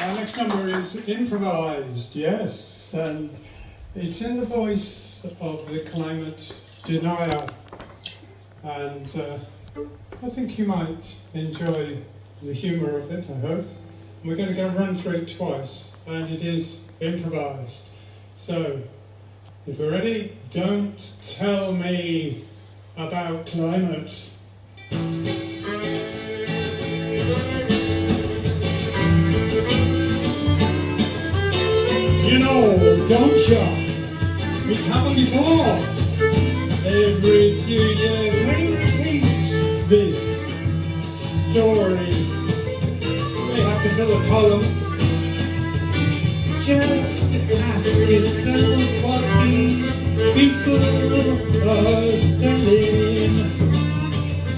Our next number is improvised, yes, and it's in the voice of the climate denier, and I think you might enjoy the humour of it, I hope. And we're going to run through it twice, and it is improvised. So, if we're ready, don't tell me about climate. You know, don't ya? It's happened before. Every few years we repeat this story. They have to fill a column. Just ask yourself what these people are selling.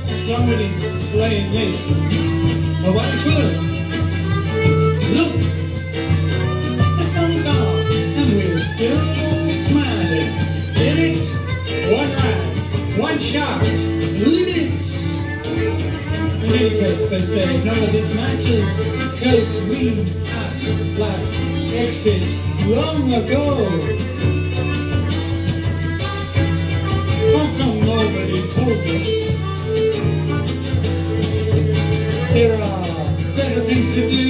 Somebody's playing this. Oh, what is it? Look! And we're still smiling. Did it? One round, one shot, leave it. In any case, they say none of this matches, cause we at last exit long ago. How come nobody told us? There are better things to do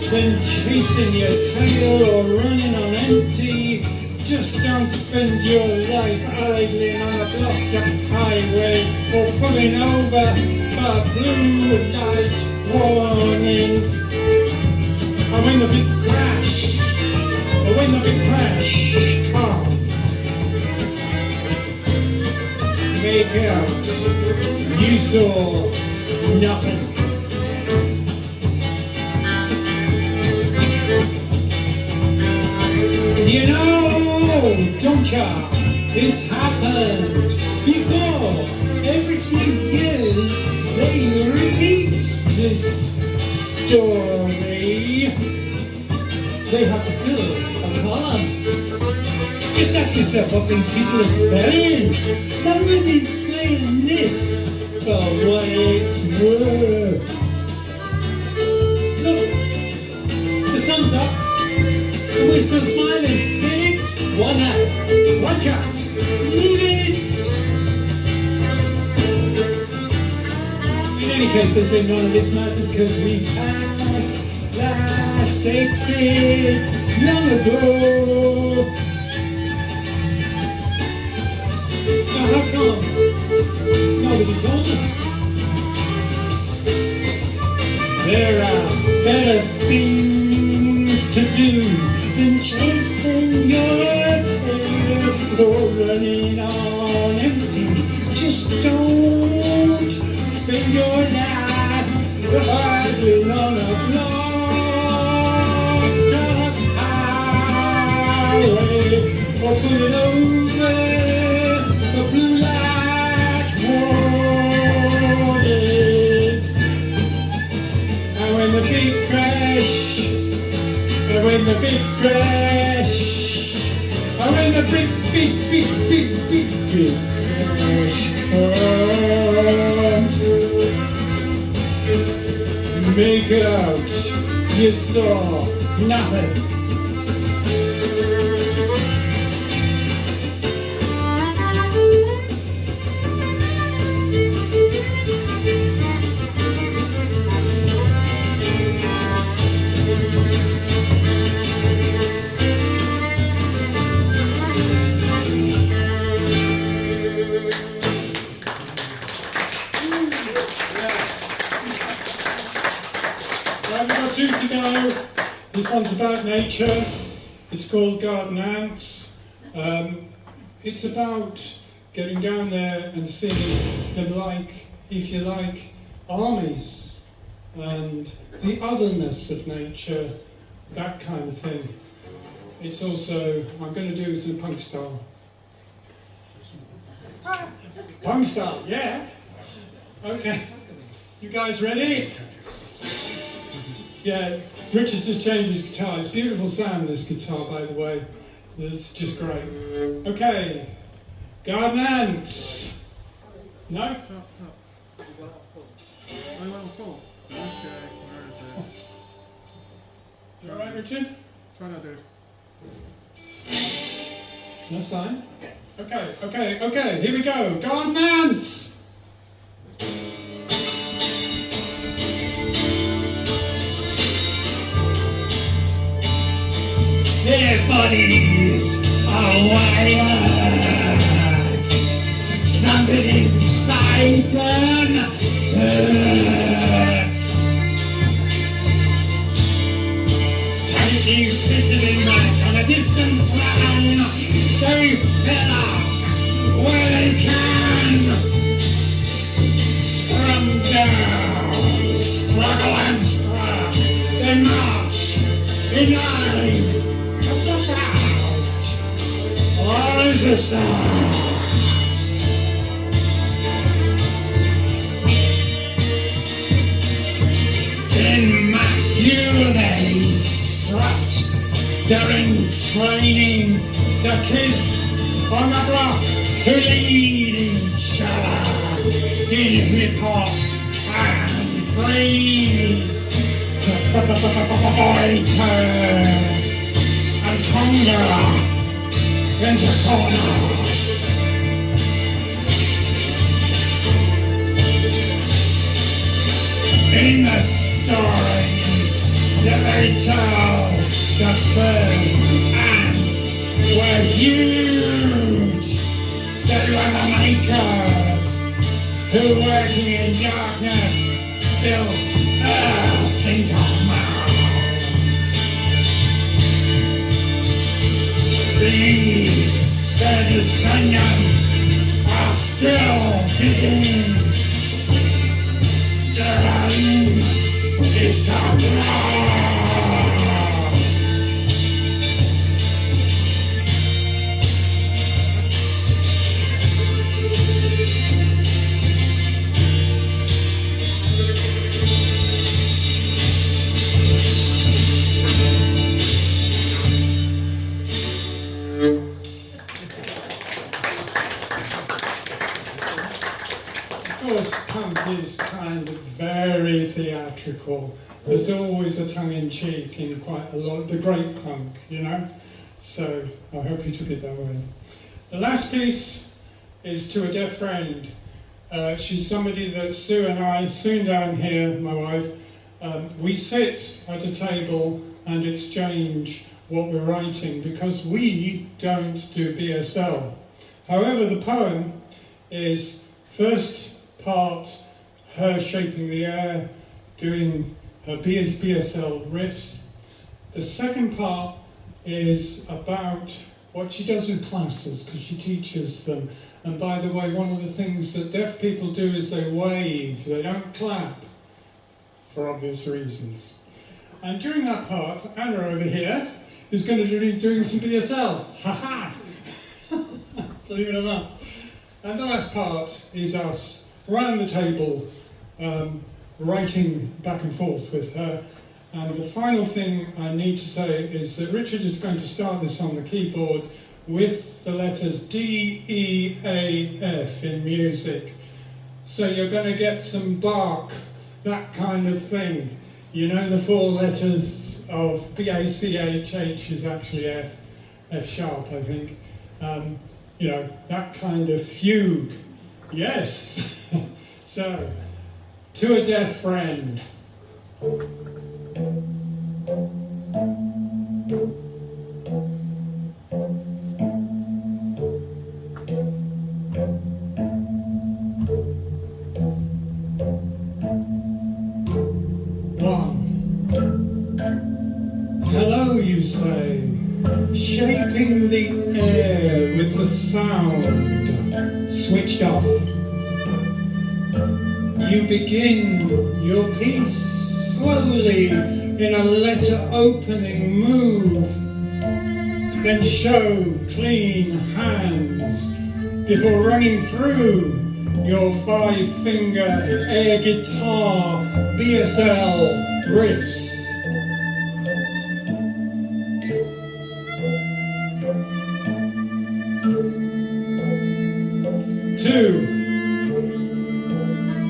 than chasing your tail or running on empty. Just don't spend your life idling on a blocked up highway or pulling over for blue light warnings. And when the big crash, comes, make out you saw nothing. You know, don't ya? It's happened before. Every few years they repeat this story. They have to fill a column. Just ask yourself what these people are saying. Somebody's playing this for what it's worth. Look, the sun's up. And we're still smiling. Did it? One out, one shot. Leave it! In any case, they say none of this matters because we passed last exit long ago. So how come nobody told us? There are better things to do than chasing your tail or running on empty. Just don't spend your life idling on a blocked up highway or pulling over the blue light warnings. And when the big crash, and when the big crash, and when the big crash comes, make out you saw nothing. This one's about nature. It's called Garden Ants. It's about getting down there and seeing them like, if you like, armies and the otherness of nature, that kind of thing. It's also, I'm going to do it in punk style. Punk style, yeah? Okay. You guys ready? Yeah, Richard's just changed his guitar. It's beautiful sound, this guitar, by the way. It's just great. Okay, Garden Ants. No? I went on 4. Okay, where is it? All right, Richard? Try not to. That's fine. Okay, here we go. Go on, Nance! Their bodies are wired. Something inside them hurts. Taking fidgeting back on a distance run, they fill up where they can. From down, struggle and scrap, they march in line. Flush out all resistance. In Matthew they strut. They're in training the kids on the block who lead each other in hip hop and praise. Fighter and conqueror into corners. In the stories that they tell, the first ants were huge. They were the makers who, working in darkness, built earth into Mars. These, their descendants, are still beginning. Their aim is to grow. Punk is kind of very theatrical. There's always a tongue-in-cheek in quite a lot of the great punk, you know? So I hope you took it that way. The last piece is To a Deaf Friend. She's somebody that Sue and I, soon down here, my wife, we sit at a table and exchange what we're writing because we don't do BSL. However, the poem is first part her shaping the air, doing her BSL riffs. The second part is about what she does with classes, because she teaches them. And by the way, one of the things that deaf people do is they wave, they don't clap, for obvious reasons. And during that part, Anna over here is going to be doing some BSL. Ha-ha! Believe it or not. And the last part is us round the table, writing back and forth with her. And the final thing I need to say is that Richard is going to start this on the keyboard with the letters D, E, A, F in music. So you're going to get some Bach, that kind of thing. You know, the four letters of B-A-C-H, H is actually F, F sharp, I think. You know, that kind of fugue. Yes. So, To a Deaf Friend. Hello, you say, shaping the air with the sound switched off. You begin your piece slowly in a letter opening move, then show clean hands before running through your 5-finger air guitar BSL riffs. Two,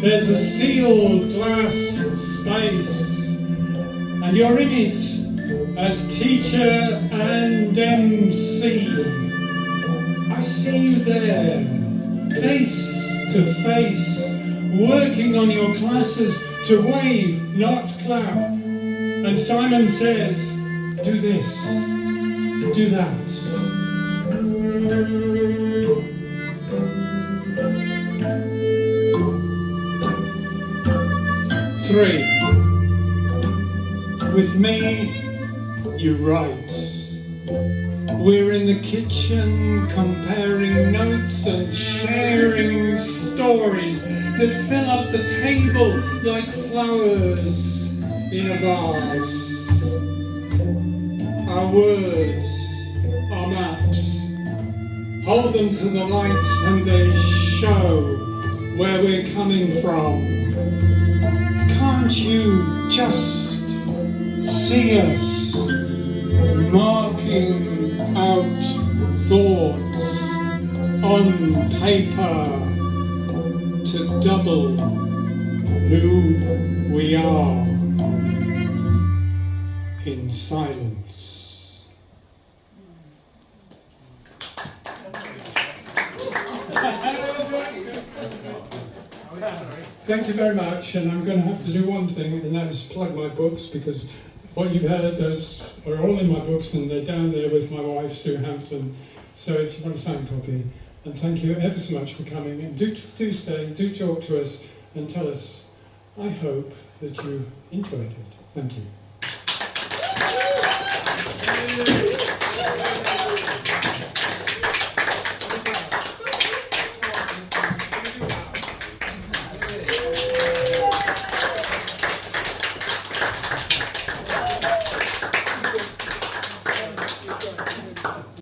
there's a sealed glass space and you're in it as teacher and MC. I see you there, face to face, working on your classes to wave, not clap. And Simon says, do this, do that. 3. With me, you write. We're in the kitchen comparing notes and sharing stories that fill up the table like flowers in a vase. Our words are maps. Hold them to the light and they show where we're coming from. Can't you just see us marking out thoughts on paper to double who we are in silence? Thank you very much, and I'm going to have to do one thing, and that is plug my books, because what you've heard, those are all in my books, and they're down there with my wife, Sue Hampton. So if you want a signed copy, and thank you ever so much for coming, and do stay, do talk to us, and tell us. I hope that you enjoyed it. Thank you.